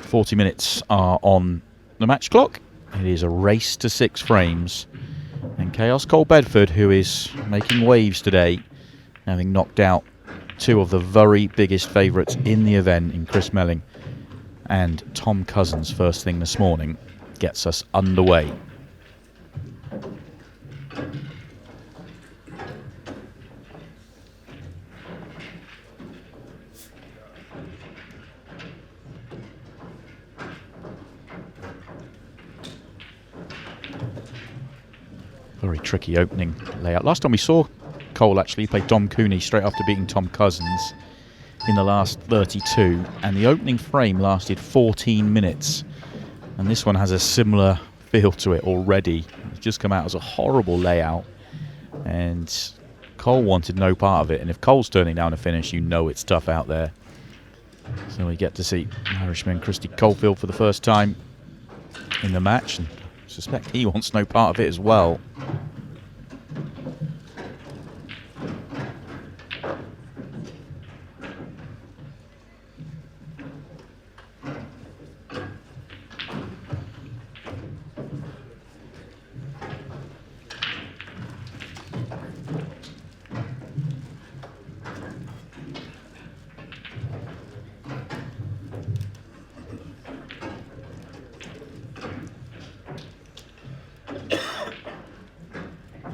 40 minutes are on the match clock. It is a race to 6 frames. And Chaos Cole Bedford, who is making waves today, having knocked out 2 of the very biggest favourites in the event in Chris Melling and Tom Cousins first thing this morning, gets us underway. Very tricky opening layout. Last time we saw Cole actually play Dom Cooney straight after beating Tom Cousins in the last 32, and the opening frame lasted 14 minutes. And this one has a similar feel to it already. It's just come out as a horrible layout, and Cole wanted no part of it. And if Cole's turning down a finish, you know it's tough out there. So we get to see Irishman Kristi Caulfield for the first time in the match, and I suspect he wants no part of it as well.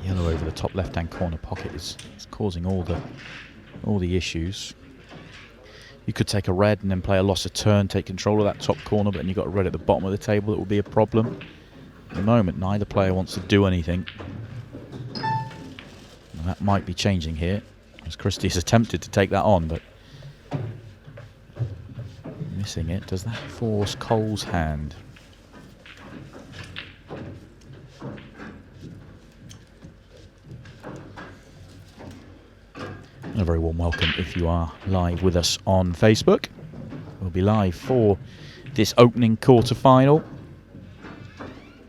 Yellow over the top left-hand corner pocket is causing all the issues. You could take a red and then play a loss of turn, take control of that top corner, but then you've got a red at the bottom of the table. That would be a problem. At the moment, neither player wants to do anything. And that might be changing here, as Christy has attempted to take that on, but missing it. Does that force Cole's hand? And a very warm welcome if you are live with us on Facebook. We'll be live for this opening quarter-final.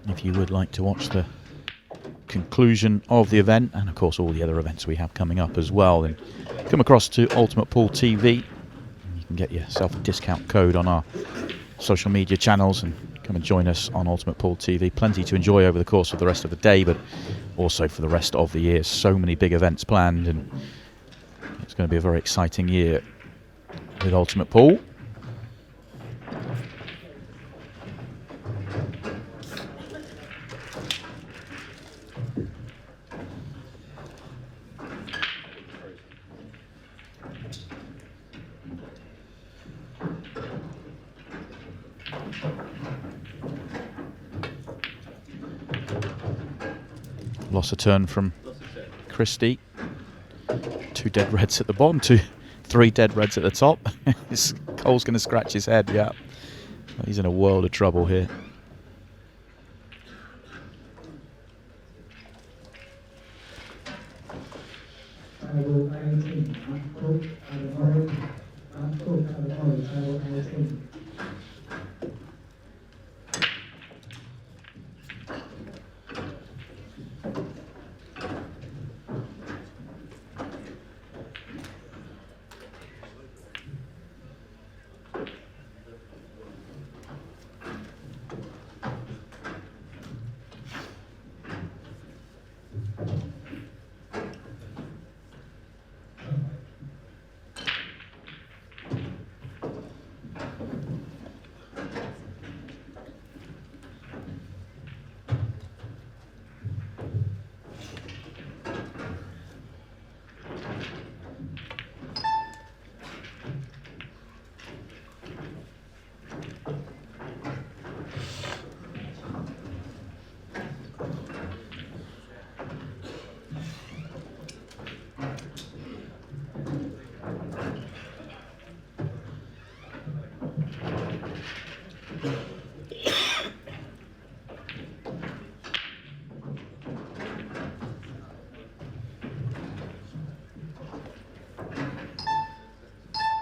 If you would like to watch the conclusion of the event, and of course all the other events we have coming up as well, then come across to Ultimate Pool TV. You can get yourself a discount code on our social media channels and come and join us on Ultimate Pool TV. Plenty to enjoy over the course of the rest of the day, but also for the rest of the year. So many big events planned, and it's going to be a very exciting year with Ultimate Pool. Loss a turn from Christy. 2 dead reds at the bottom, 3 dead reds at the top. Cole's going to scratch his head, yeah. He's in a world of trouble here.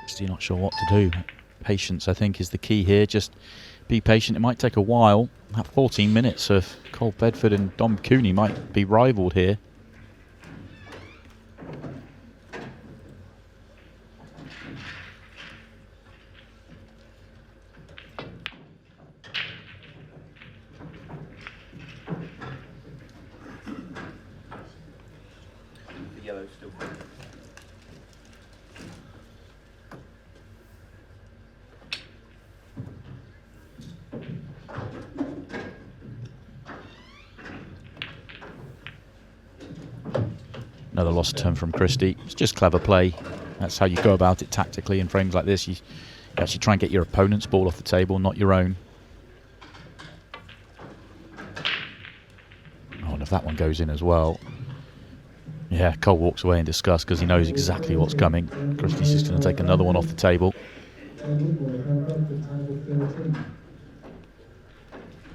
Still not sure what to do. Patience, I think, is the key here. Just be patient. It might take a while. That 14 minutes of Cole Bedford and Dom Cooney might be rivaled here. still. Another lost turn from Christy. It's just clever play. That's how you go about it tactically in frames like this. You actually try and get your opponent's ball off the table, not your own. Oh, and if that one goes in as well. Yeah, Cole walks away in disgust because he knows exactly what's coming. Christy's just going to take another one off the table.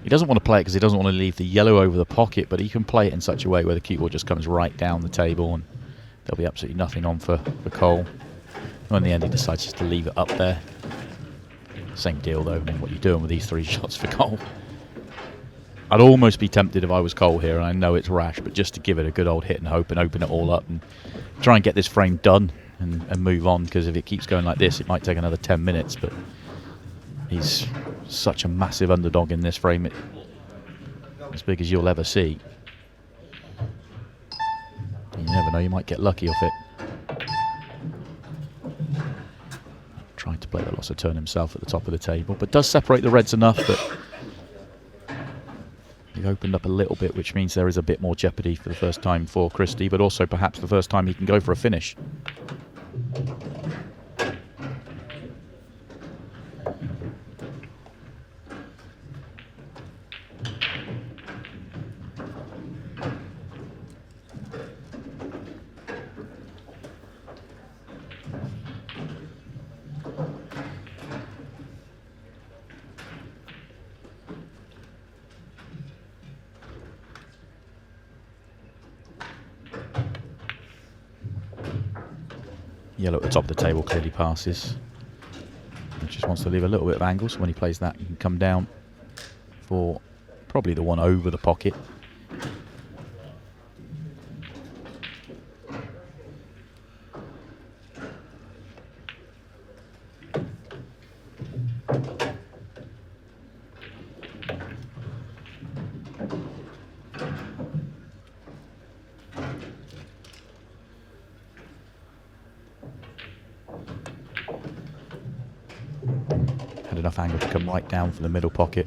He doesn't want to play it because he doesn't want to leave the yellow over the pocket, but he can play it in such a way where the cue ball just comes right down the table and there'll be absolutely nothing on for Cole. And in the end, he decides just to leave it up there. Same deal, though. I mean, what are you doing with these 3 shots for Cole? I'd almost be tempted if I was Cole here, and I know it's rash, but just to give it a good old hit and hope and open it all up and try and get this frame done and move on, because if it keeps going like this, it might take another 10 minutes, but he's such a massive underdog in this frame, as big as you'll ever see. You never know, you might get lucky off it. Trying to play the loss of turn himself at the top of the table, but does separate the reds enough that he opened up a little bit, which means there is a bit more jeopardy for the first time for Christy, but also perhaps the first time he can go for a finish. Yellow at the top of the table clearly passes. He just wants to leave a little bit of angle, so when he plays that, he can come down for probably the one over the pocket. Enough angle to come right down for the middle pocket,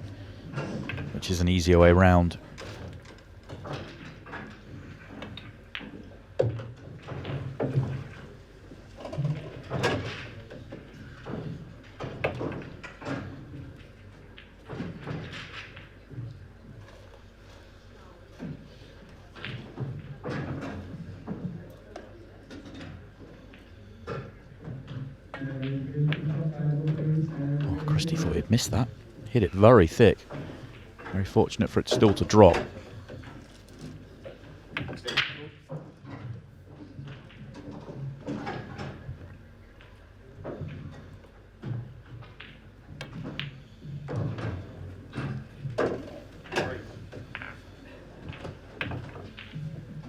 which is an easier way around. Christy thought he'd missed that. Hit it very thick. Very fortunate for it still to drop.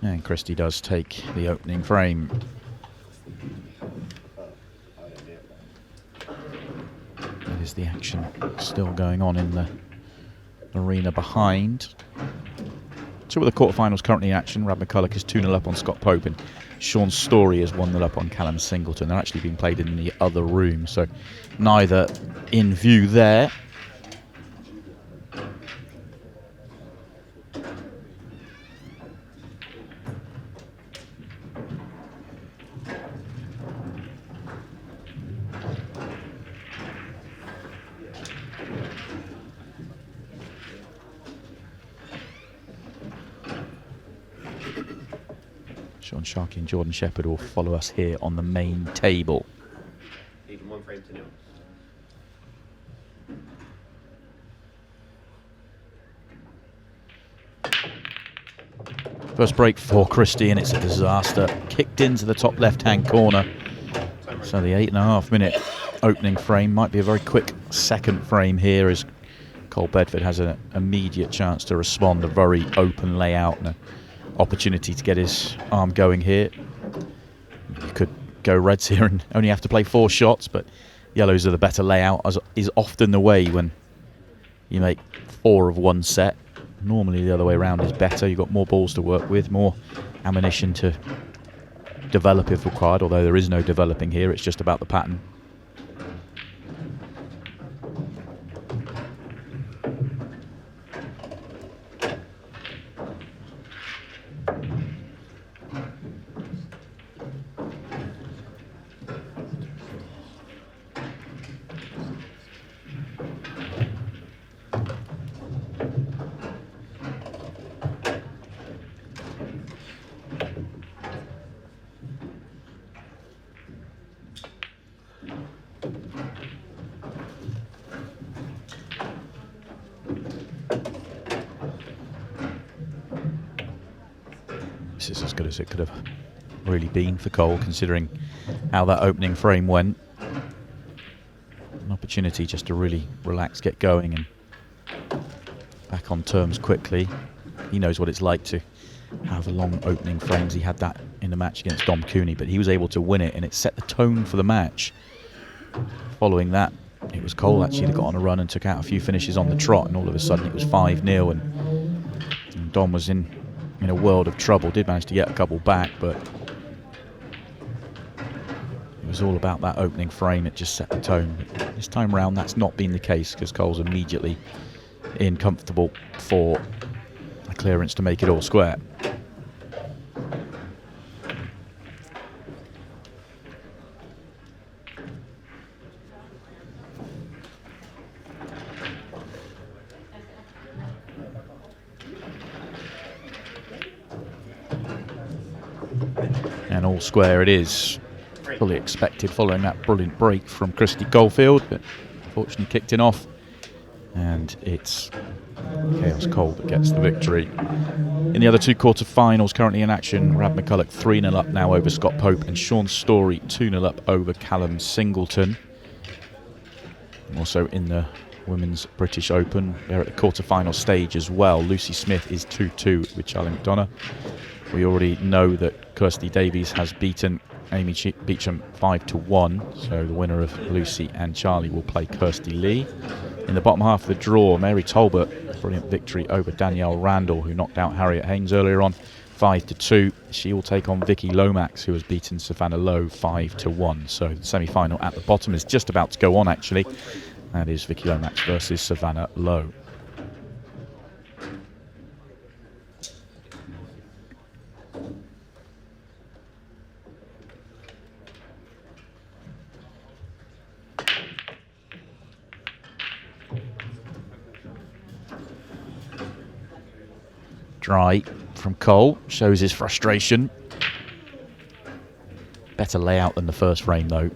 And Christy does take the opening frame. Is the action still going on in the arena behind? 2 of the quarterfinals currently in action. Rad McCulloch is 2-0 up on Scott Pope, and Sean Story is 1-0 up on Callum Singleton. They're actually being played in the other room, so neither in view there. Sean Sharkey and Jordan Shepherd will follow us here on the main table. Even 1 frame to 0. First break for Christy, and it's a disaster. Kicked into the top left-hand corner. So the 8.5-minute opening frame might be a very quick second frame here, as Cole Bedford has an immediate chance to respond. A very open layout and an opportunity to get his arm going here. You could go reds here and only have to play 4 shots, but yellows are the better layout, as is often the way when you make 4 of one set. Normally the other way around is better. You've got more balls to work with, more ammunition to develop if required, although there is no developing here, it's just about the pattern. This is as good as it could have really been for Cole, considering how that opening frame went. An opportunity just to really relax, get going, and back on terms quickly. He knows what it's like to have long opening frames. He had that in the match against Dom Cooney, but he was able to win it, and it set the tone for the match. Following that, it was Cole actually that got on a run and took out a few finishes on the trot, and all of a sudden it was 5-0, and Dom was in a world of trouble. Did manage to get a couple back, but it was all about that opening frame. It just set the tone. But this time around, that's not been the case, because Cole's immediately in comfortable for a clearance to make it all square. And all square it is. Fully expected following that brilliant break from Kristi Caulfield, but unfortunately kicked it off. And it's Chaos Cole that gets the victory. In the other two quarter-finals currently in action, Rad McCulloch 3-0 up now over Scott Pope, and Sean Story 2-0 up over Callum Singleton. Also in the Women's British Open, they're at the quarter-final stage as well. Lucy Smith is 2-2 with Charlie McDonough. We already know that Kirsty Davies has beaten Amy Beecham 5-1, so the winner of Lucy and Charlie will play Kirsty Lee. In the bottom half of the draw, Mary Talbot, brilliant victory over Danielle Randall, who knocked out Harriet Haynes earlier on, 5-2. She will take on Vicky Lomax, who has beaten Savannah Lowe 5-1. So the semi-final at the bottom is just about to go on, actually. That is Vicky Lomax versus Savannah Lowe. Dry from Cole, shows his frustration. Better layout than the first frame though.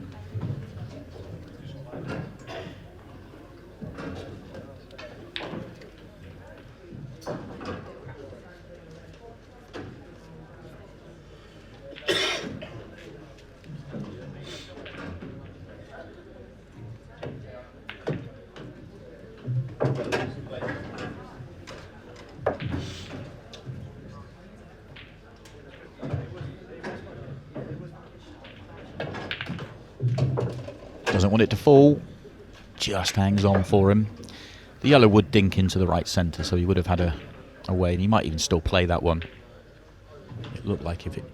Doesn't want it to fall, just hangs on for him. The yellow would dink into the right centre, so he would have had a way, and he might even still play that one. It looked like if it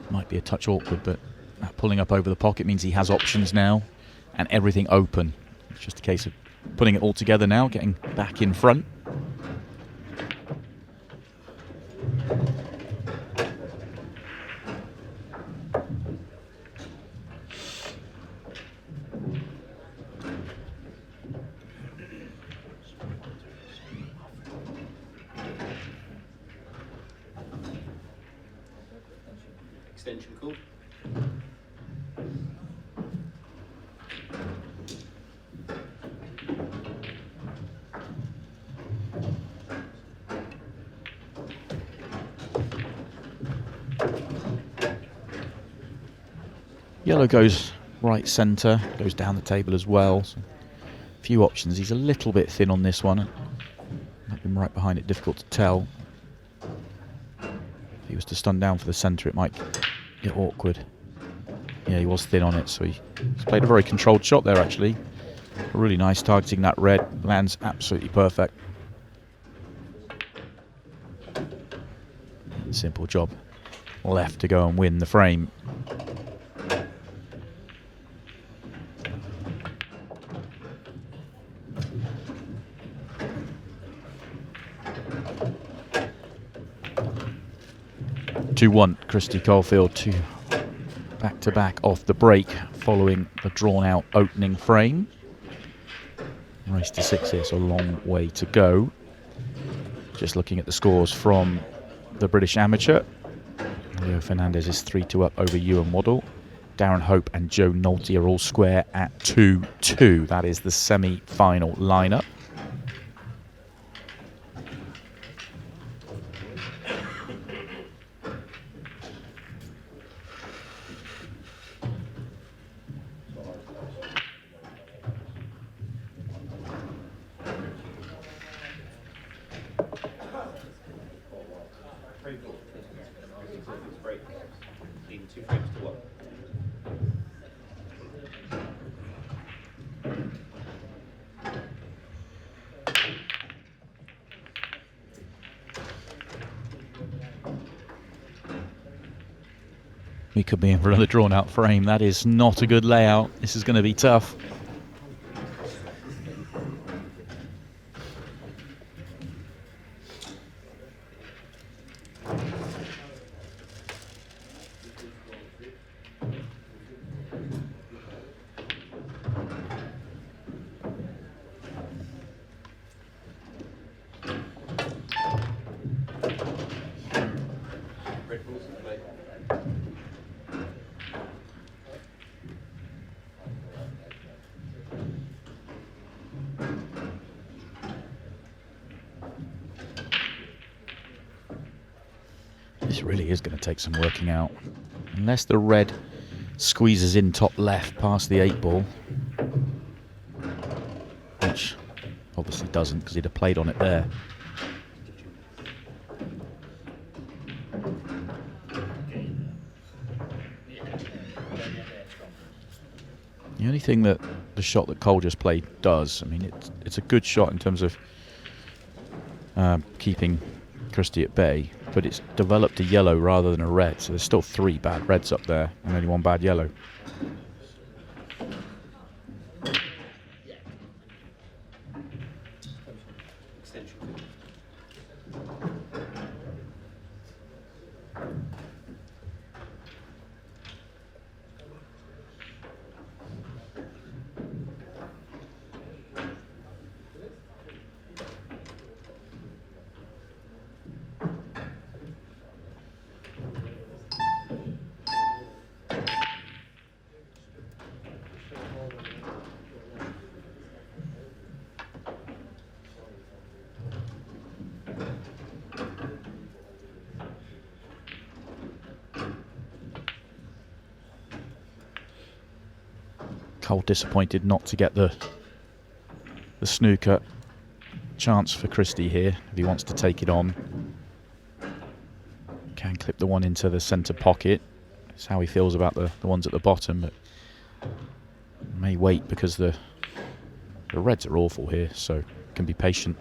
might be a touch awkward, but that pulling up over the pocket means he has options now, and everything open. It's just a case of putting it all together now, getting back in front. Extension call. Yellow goes right centre, goes down the table as well. So a few options. He's a little bit thin on this one. Might be right behind it, difficult to tell. If he was to stun down for the centre, it might get awkward. Yeah, he was thin on it, so he's played a very controlled shot there, actually. Really nice, targeting that red. Lands absolutely perfect. Simple job left to go and win the frame. Two-1, Kristi Caulfield, two back-to-back off the break following the drawn-out opening frame. Race to 6 here, so a long way to go. Just looking at the scores from the British Amateur. Leo Fernandez is 3-2 up over Ewan Waddle. Darren Hope and Joe Nolte are all square at 2-2. That is the semi-final lineup. Leading 2 frames to 1. We could be in for another drawn-out frame. That is not a good layout. This is going to be tough. Red balls in play. This really is going to take some working out. Unless the red squeezes in top left past the 8-ball, which obviously doesn't because he'd have played on it there. The only thing that the shot that Cole just played does, I mean, it's a good shot in terms of keeping Christy at bay, but it's developed a yellow rather than a red, so there's still 3 bad reds up there and only 1 bad yellow. Extension. Cole disappointed not to get the snooker chance for Christy here if he wants to take it on. Can clip the one into the centre pocket. That's how he feels about the ones at the bottom, but may wait because the reds are awful here, so can be patient.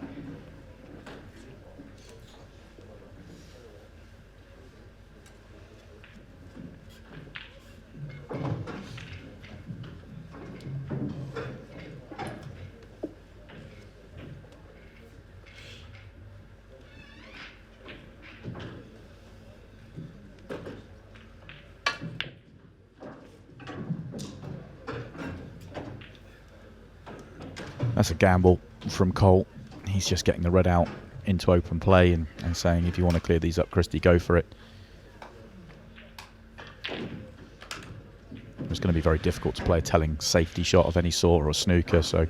That's a gamble from Cole. He's just getting the red out into open play and saying, if you want to clear these up, Christy, go for it. It's going to be very difficult to play a telling safety shot of any sort or a snooker, so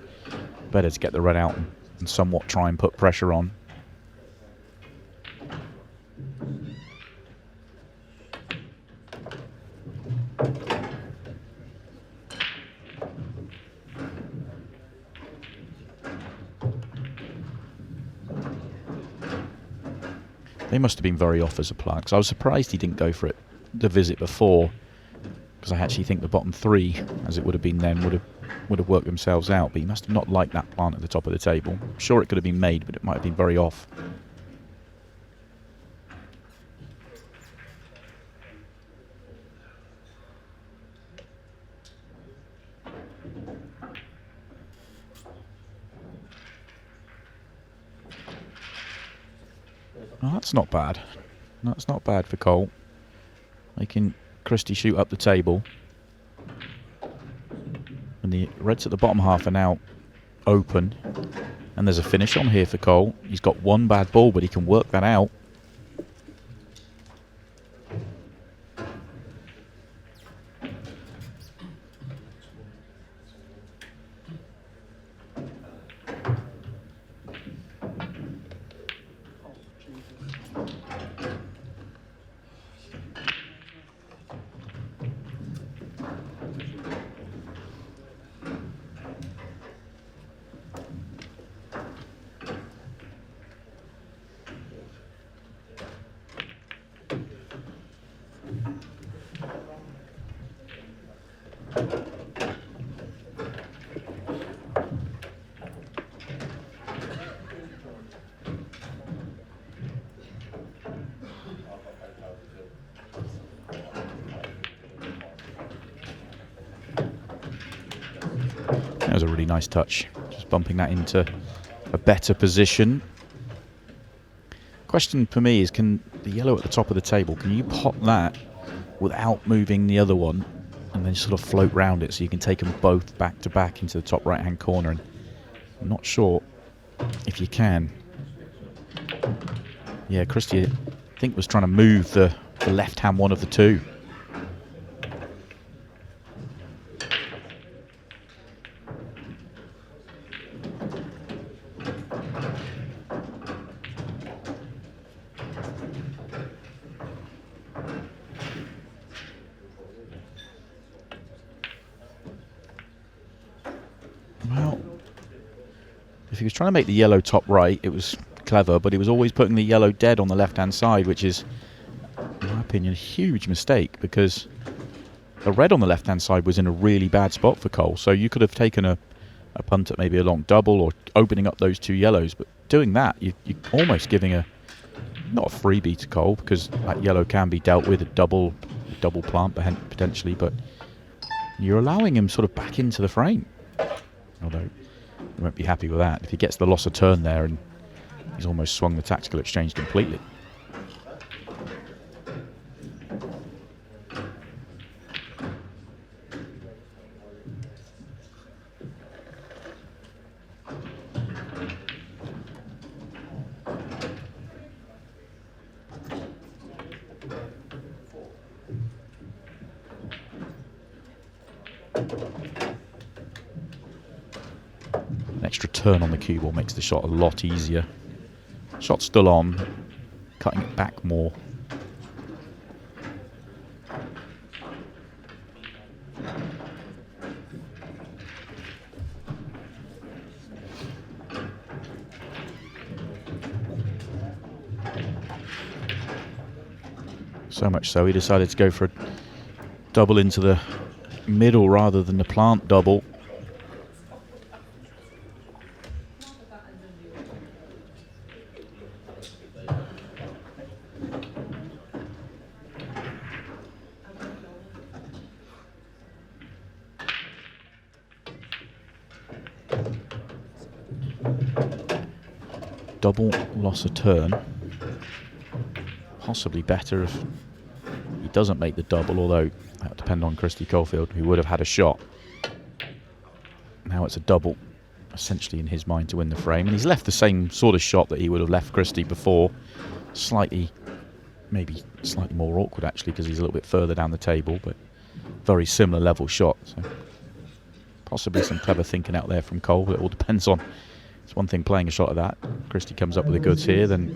better to get the red out and somewhat try and put pressure on. They must have been very off as a player, because I was surprised he didn't go for it the visit before, because I actually think the bottom 3, as it would have been then, would have worked themselves out. But he must have not liked that plant at the top of the table. I'm sure it could have been made, but it might have been very off. Oh, that's not bad. That's not bad for Cole. Making Christy shoot up the table. And the reds at the bottom half are now open. And there's a finish on here for Cole. He's got one bad ball, but he can work that out. That was a really nice touch, just bumping that into a better position. Question for me is, can the yellow at the top of the table, can you pot that without moving the other one and then sort of float round it so you can take them both back to back into the top right hand corner? And I'm not sure if you can. Yeah, Christy, I think, was trying to move the left hand one of the two. Well, if he was trying to make the yellow top right, it was clever, but he was always putting the yellow dead on the left-hand side, which is, in my opinion, a huge mistake, because the red on the left-hand side was in a really bad spot for Cole. So you could have taken a punt at maybe a long double or opening up those two yellows, but doing that, you're almost giving not a freebie to Cole, because that yellow can be dealt with, a double plant potentially, but you're allowing him sort of back into the frame. Although he won't be happy with that if he gets the loss of turn there, and he's almost swung the tactical exchange completely. An extra turn on the cue ball makes the shot a lot easier. Shot's still on, cutting it back more. So much so he decided to go for a double into the middle rather than the plant double. Double loss a turn. Possibly better if he doesn't make the double, although that would depend on Kristi Caulfield, who would have had a shot. Now it's a double, essentially in his mind, to win the frame. And he's left the same sort of shot that he would have left Christy before. Maybe slightly more awkward, actually, because he's a little bit further down the table, but very similar level shot. So possibly some clever thinking out there from Cole, but it all depends on... It's one thing playing a shot of that. Christy comes up with the goods here, then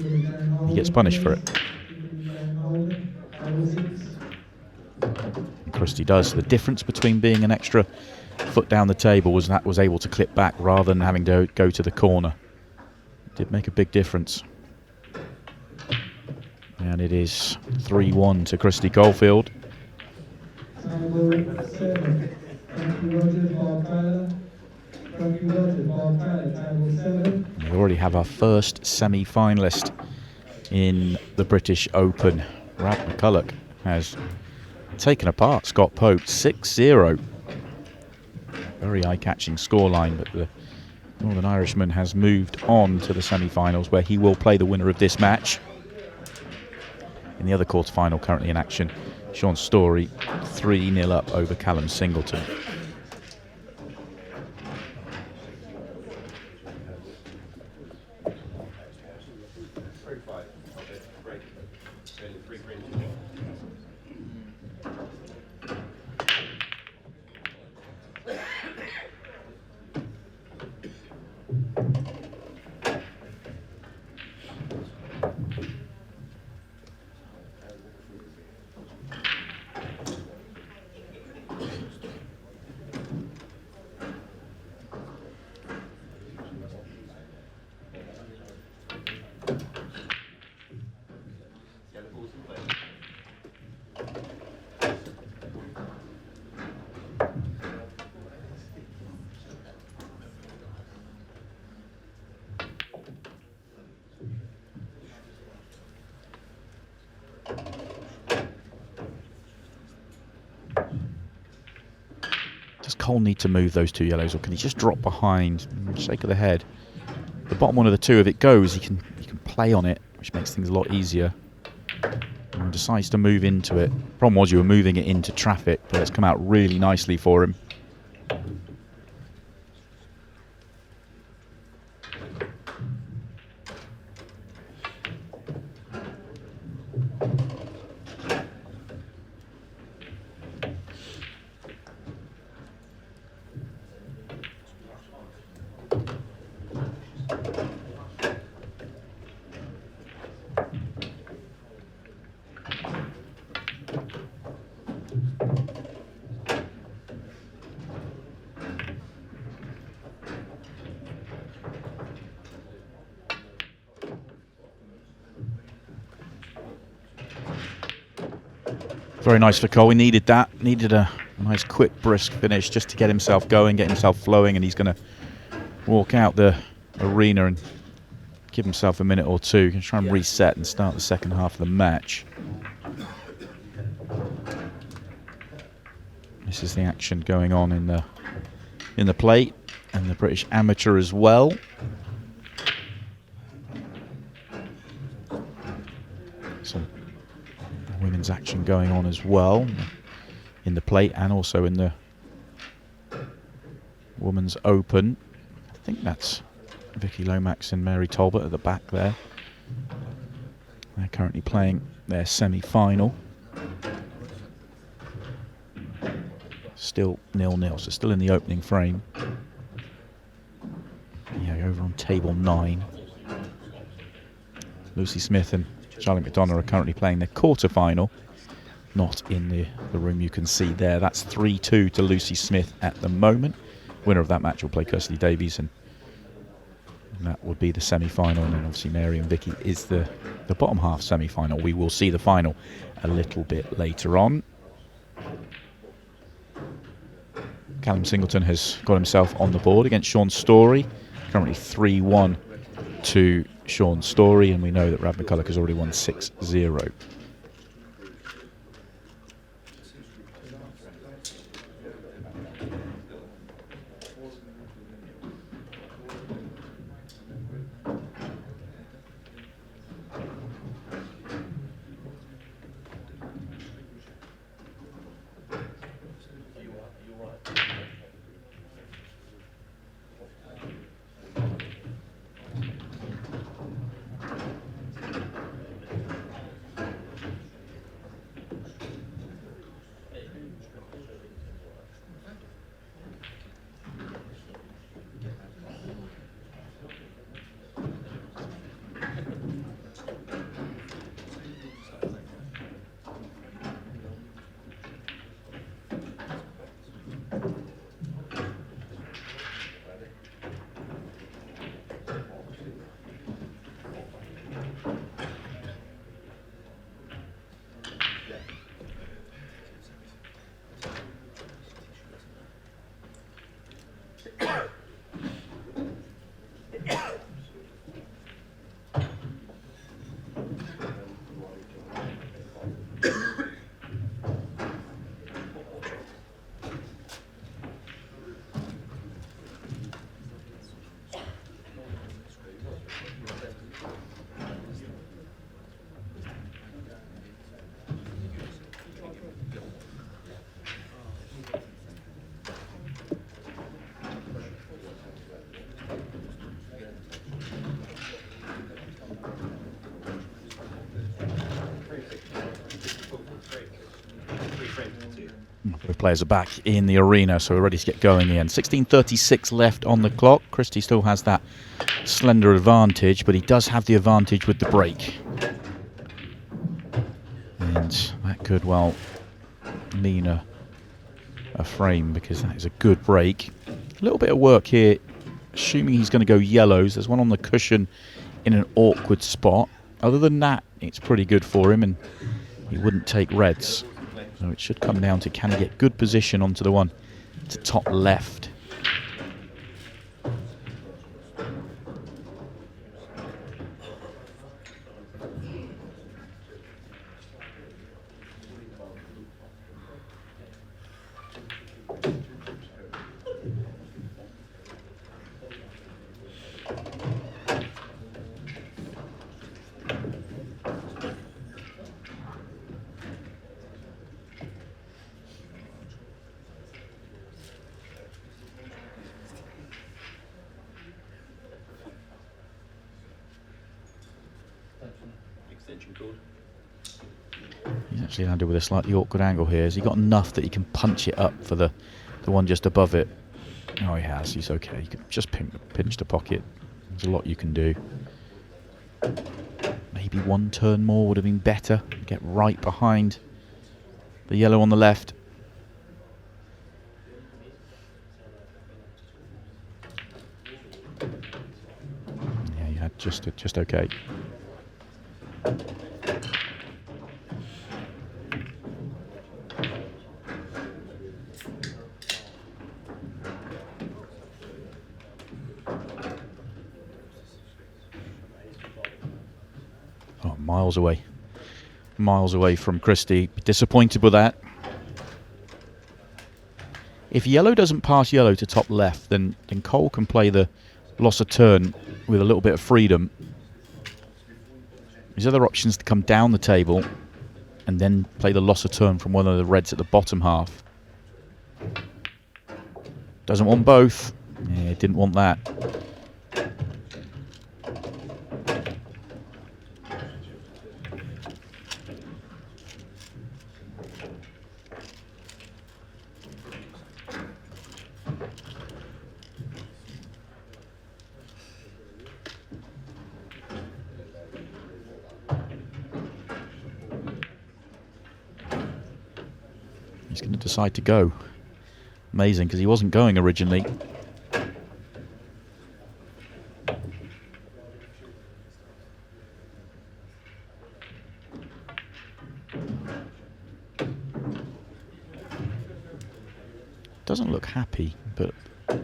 he gets punished for it. And Christy does. The difference between being an extra foot down the table was that was able to clip back rather than having to go to the corner. It did make a big difference. And it is 3-1 to Kristi Caulfield. We already have our first semi-finalist in the British Open. Brad McCulloch has taken apart Scott Pope 6-0. Very eye-catching scoreline, but the Northern Irishman has moved on to the semi-finals, where he will play the winner of this match. In the other quarter-final currently in action, Sean Story 3-0 up over Callum Singleton. Does Cole need to move those 2 yellows, or can he just drop behind? Shake of the head. The bottom one of the 2, if it goes, he can play on it, which makes things a lot easier. And decides to move into it. Problem was you were moving it into traffic, but it's come out really nicely for him. Very nice for Cole. He needed that. Needed a nice, quick, brisk finish just to get himself going, get himself flowing, and he's going to walk out the arena and give himself a minute or two. Going to try and reset and start the second half of the match. This is the action going on in the plate and the British Amateur as well. Some women's action going on as well in the plate and also in the Women's Open. I think that's Vicky Lomax and Mary Talbot at the back there. They're currently playing their semi-final. Still 0-0, so still in the opening frame. Yeah, over on table 9. Lucy Smith and Charlotte McDonough are currently playing their quarter-final. Not in the room you can see there. That's 3-2 to Lucy Smith at the moment. Winner of that match will play Kirsty Davies, and that would be the semi-final. And then obviously Mary and Vicky is the bottom half semi-final. We will see the final a little bit later on. Callum Singleton has got himself on the board against Sean Story. Currently 3-1 to Sean Story, and we know that Rad McCulloch has already won 6-0. Players are back in the arena, so we're ready to get going again. 16:36 left on the clock. Christy still has that slender advantage, but he does have the advantage with the break. And that could, well, mean a frame, because that is a good break. A little bit of work here, assuming he's going to go yellows. There's one on the cushion in an awkward spot. Other than that, it's pretty good for him, and he wouldn't take reds. So it should come down to, can he get good position onto the one to top left. Extension cord. He's actually landed with a slightly awkward angle here. Has he got enough that he can punch it up for the one just above it? Oh, he has. He's okay. You can just pinch the pocket. There's a lot you can do. Maybe one turn more would have been better. Get right behind the yellow on the left. Yeah, you had just okay. Oh, miles away from Christy. Disappointed with that. If yellow doesn't pass yellow to top left, then Cole can play the loss of turn with a little bit of freedom. His other options to come down the table and then play the loss of turn from one of the reds at the bottom half. Doesn't want both. Yeah, didn't want that. He's going to decide to go. Amazing, because he wasn't going originally. Doesn't look happy, but I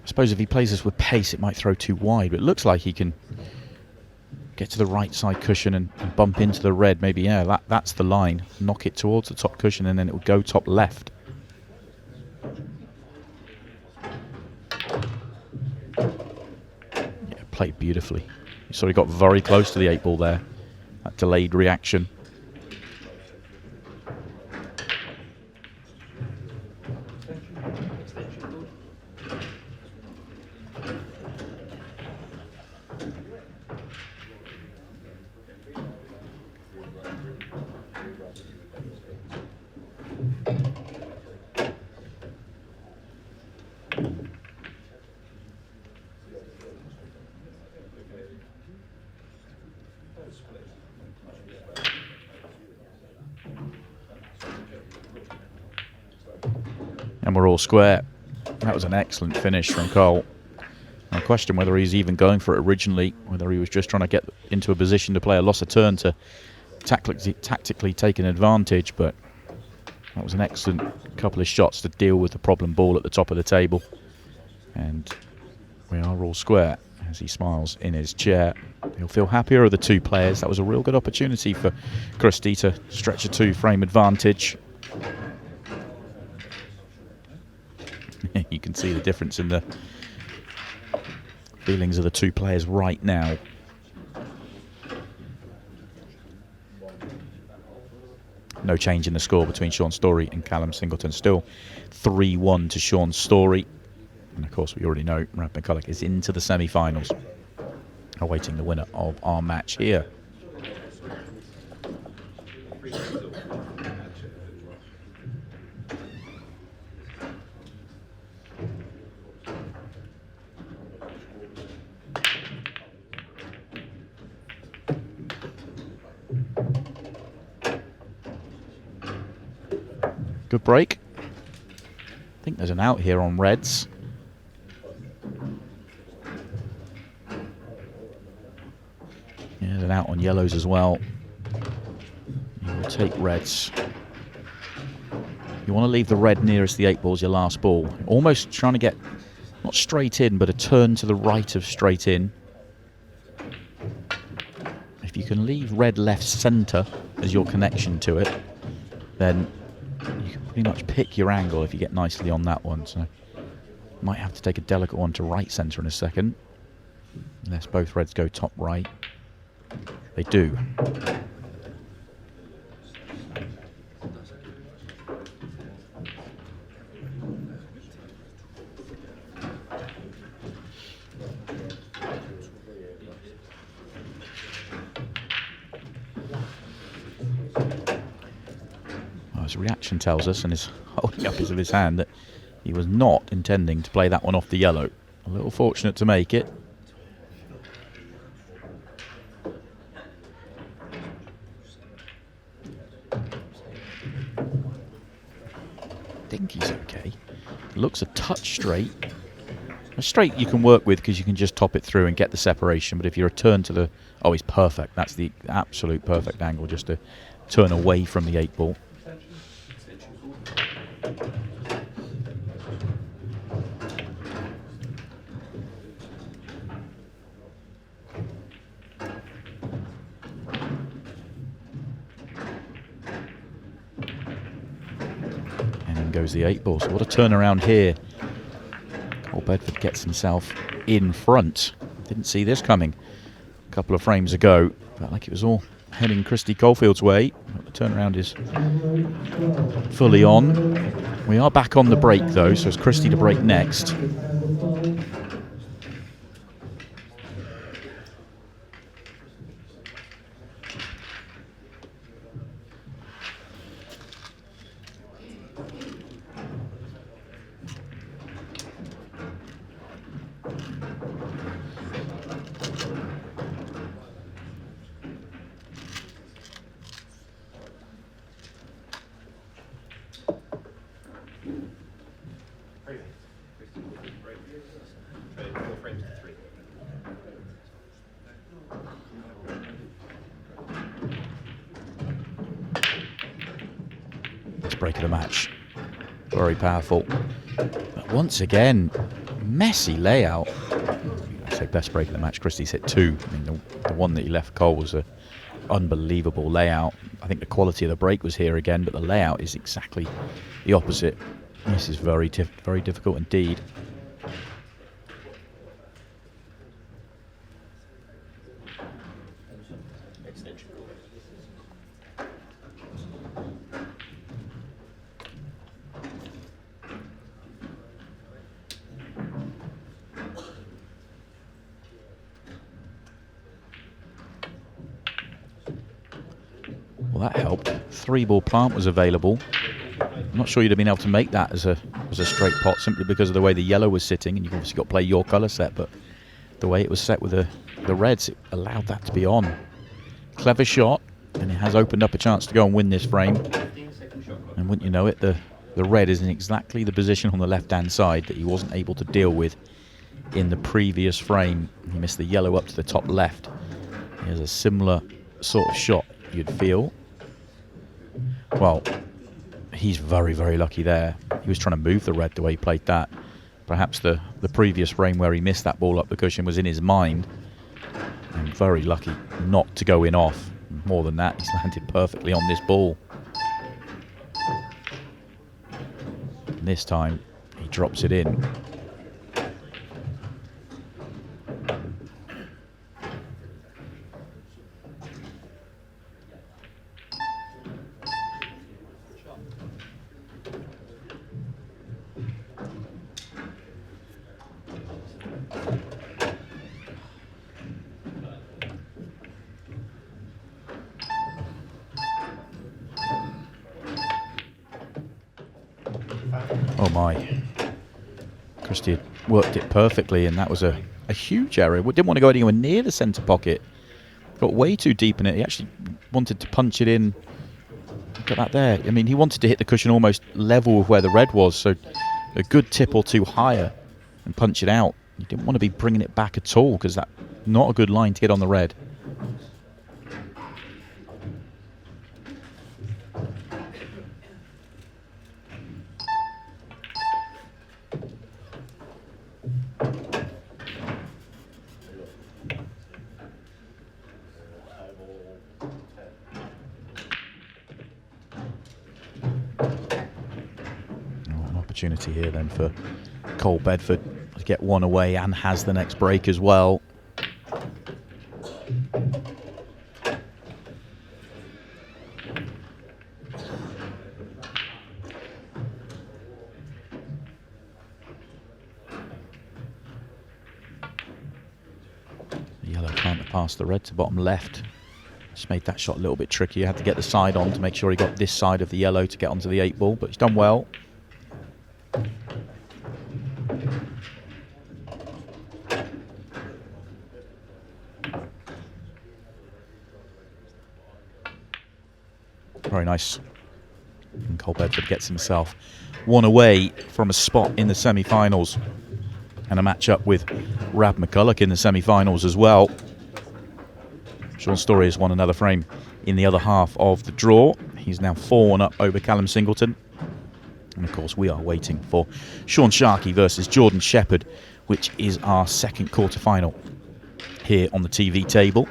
suppose if he plays this with pace, it might throw too wide. But it looks like he can get to the right side cushion and bump into the red. Maybe, yeah, that's the line. Knock it towards the top cushion, and then it would go top left. Yeah, played beautifully. He sort of got very close to the 8-ball there. That delayed reaction. And we're all square. That was an excellent finish from Cole. I question whether he's even going for it originally, whether he was just trying to get into a position to play a loss of turn to tactically take an advantage, but that was an excellent couple of shots to deal with the problem ball at the top of the table. And we are all square as he smiles in his chair. He'll feel happier of the two players. That was a real good opportunity for Christy to stretch a 2-frame advantage. You can see the difference in the feelings of the two players right now. No change in the score between Sean Story and Callum Singleton. Still 3-1 to Sean Story. And of course, we already know Brad McCulloch is into the semi-finals, awaiting the winner of our match here. Good break. I think there's an out here on reds. Yeah, there's an out on yellows as well. You will take reds. You want to leave the red nearest the 8 ball as your last ball. Almost trying to get, not straight in, but a turn to the right of straight in. If you can leave red left centre as your connection to it, then you can pretty much pick your angle if you get nicely on that one. So might have to take a delicate one to right centre in a second. Unless both reds go top right. They do. His reaction tells us, and his holding up of his hand, that he was not intending to play that one off the yellow. A little fortunate to make it. I think he's okay. Looks a touch straight. A straight you can work with because you can just top it through and get the separation, but if you return to the... Oh, he's perfect. That's the absolute perfect angle, just to turn away from the 8 ball. And then goes the 8 ball. So what a turnaround here. Bedford gets himself in front. Didn't see this coming a couple of frames ago. Felt like it was all heading Kristi Caulfield's way. But the turnaround is fully on. We are back on the break though, so it's Christy to break next. Break of the match. Very powerful. But once again, messy layout. I say best break of the match. Christy's hit 2. I mean, the one that he left Cole was a unbelievable layout. I think the quality of the break was here again, but the layout is exactly the opposite. This is very difficult indeed. Well, that helped. 3-ball plant was available. I'm not sure you'd have been able to make that as a straight pot simply because of the way the yellow was sitting, and you've obviously got to play your colour set, but the way it was set with the reds, it allowed that to be on. Clever shot, and it has opened up a chance to go and win this frame. And wouldn't you know it, the red is in exactly the position on the left-hand side that he wasn't able to deal with in the previous frame. He missed the yellow up to the top left. He has a similar sort of shot, you'd feel. Well, he's very, very lucky there. He was trying to move the red the way he played that. Perhaps the previous frame where he missed that ball up the cushion was in his mind. And very lucky not to go in off. More than that, he's landed perfectly on this ball. And this time, he drops it in. Oh my. Christy had worked it perfectly, and that was a huge error. We didn't want to go anywhere near the centre pocket. Got way too deep in it. He actually wanted to punch it in Look at that there. I mean, he wanted to hit the cushion almost level with where the red was, so a good tip or two higher and punch it out. You didn't want to be bringing it back at all because that's not a good line to get on the red. Opportunity here then for Cole Bedford to get one away and has the next break as well. The yellow can't pass the red to bottom left. Just made that shot a little bit tricky. He had to get the side on to make sure he got this side of the yellow to get onto the 8 ball, but he's done well. Very nice. And Cole Bedford gets himself one away from a spot in the semi-finals and a match-up with Rab McCulloch in the semi-finals as well. Sean Story has won another frame in the other half of the draw. He's now 4-1 up over Callum Singleton. And of course we are waiting for Sean Sharkey versus Jordan Shepherd, which is our second quarter-final here on the TV table.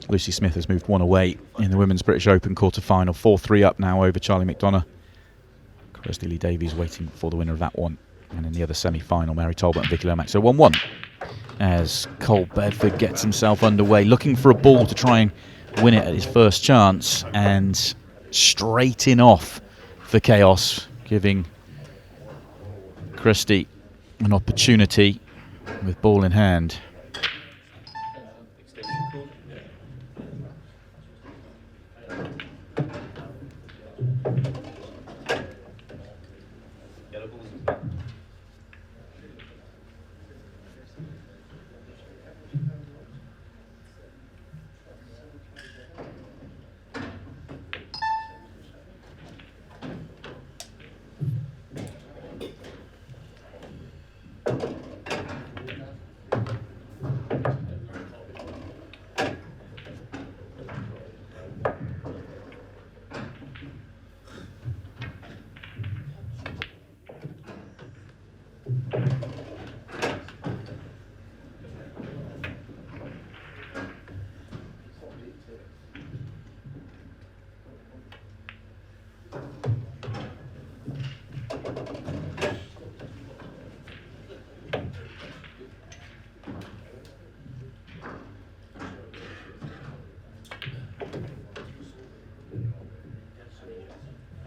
Lucy Smith has moved one away in the Women's British Open quarter-final. 4-3 up now over Charlie McDonough. Kirsty Lee Davies waiting for the winner of that one. And in the other semi-final, Mary Talbot and Vicky Lomax. So 1-1 as Cole Bedford gets himself underway, looking for a ball to try and win it at his first chance. And straight in off for chaos, giving Christy an opportunity with ball in hand.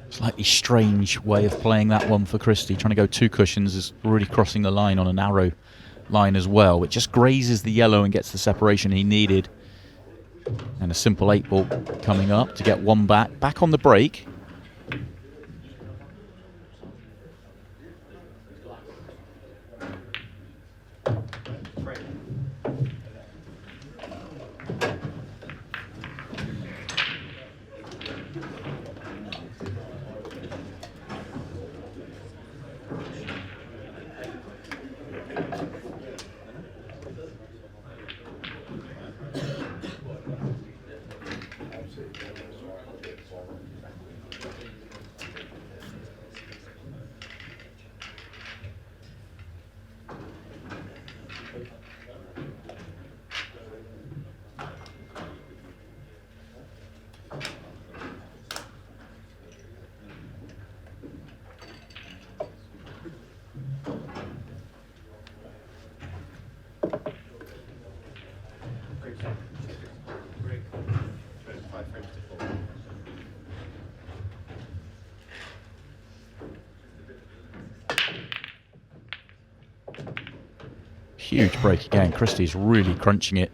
Slightly strange way of playing that one for Christy. Trying to go 2 cushions is really crossing the line on a narrow line as well. It just grazes the yellow and gets the separation he needed. And a simple 8 ball coming up to get one back. Back on the break. Huge break again. Christy's really crunching it.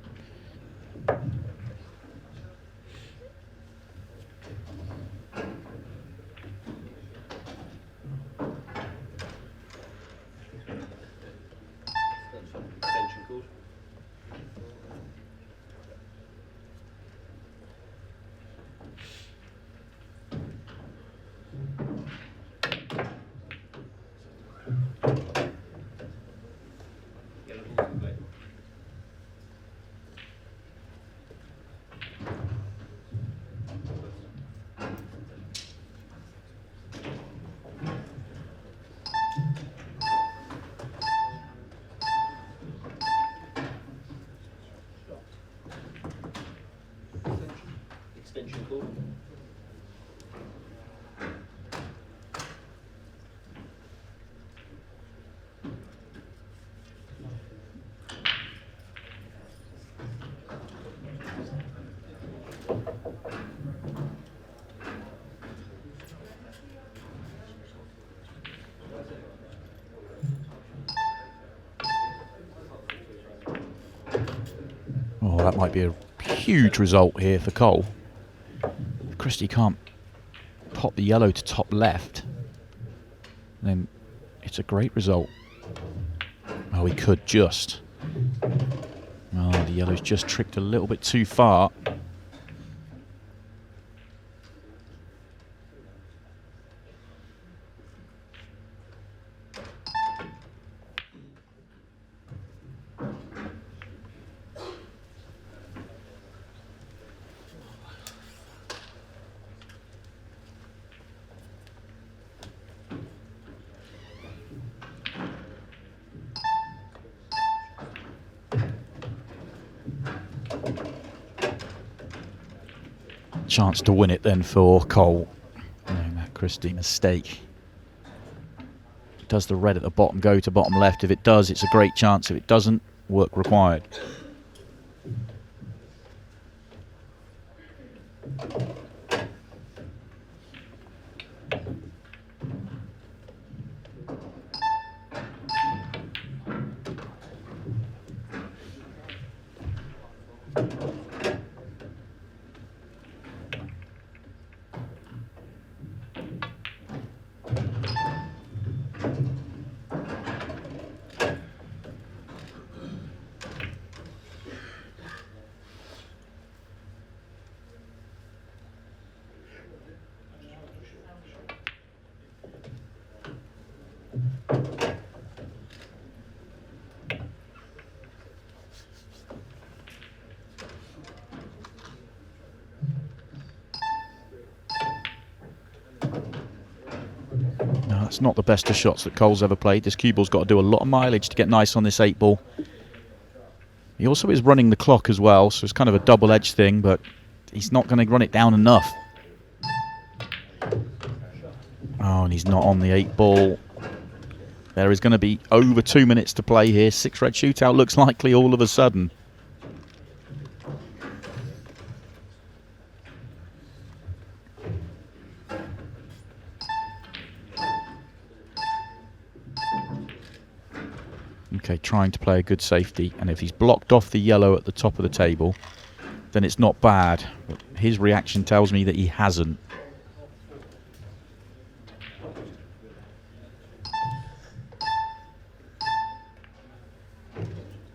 Extension called. Yellow balls in play. Extension called. Oh, that might be a huge result here for Cole. If Christy can't pop the yellow to top left, then it's a great result. Oh, he could just. Oh, the yellow's just tricked a little bit too far. Chance to win it then for Cole. No, that Christy mistake. Does the red at the bottom go to bottom left? If it does, it's a great chance. If it doesn't, work required. No, that's not the best of shots that Cole's ever played. This cue ball's got to do a lot of mileage to get nice on this 8 ball. He also is running the clock as well, so it's kind of a double-edged thing, but he's not going to run it down enough. Oh, and he's not on the 8 ball. There is going to be over 2 minutes to play here. 6-red shootout looks likely all of a sudden. Okay, trying to play a good safety, and if he's blocked off the yellow at the top of the table, then it's not bad. But his reaction tells me that he hasn't.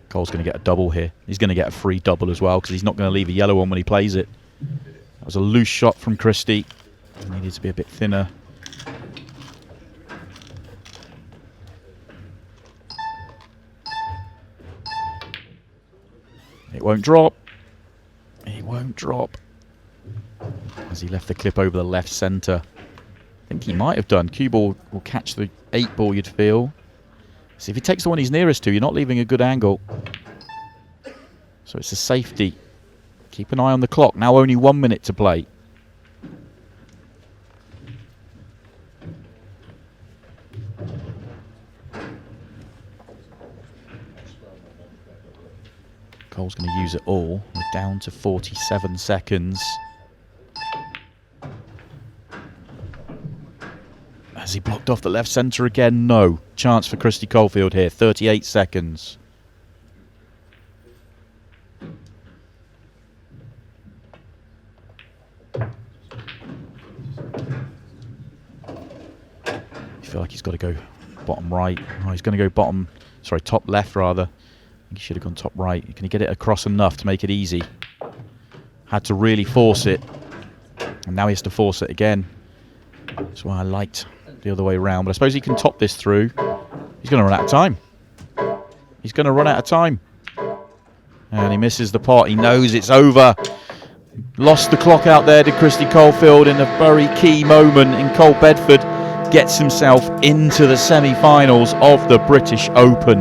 Cole's going to get a double here. He's going to get a free double as well, because he's not going to leave a yellow on when he plays it. That was a loose shot from Christy. He needed to be a bit thinner. It won't drop. It won't drop. As he left the clip over the left centre. I think he might have done. Cue ball will catch the 8 ball, you'd feel. See, if he takes the one he's nearest to, you're not leaving a good angle. So it's a safety. Keep an eye on the clock. Now only 1 minute to play. Cole's going to use it all. We're down to 47 seconds. Has he blocked off the left centre again? No. Chance for Kristi Caulfield here. 38 seconds. feel like he's got to go bottom right. Oh, he's going to go top left rather. I think he should have gone top right. Can he get it across enough to make it easy? Had to really force it. And now he has to force it again. That's why I liked the other way around. But I suppose he can top this through. He's going to run out of time. He's going to run out of time. And he misses the pot. He knows it's over. Lost the clock out there to Kristi Caulfield in a very key moment in Bedford. Gets himself into the semi-finals of the British Open.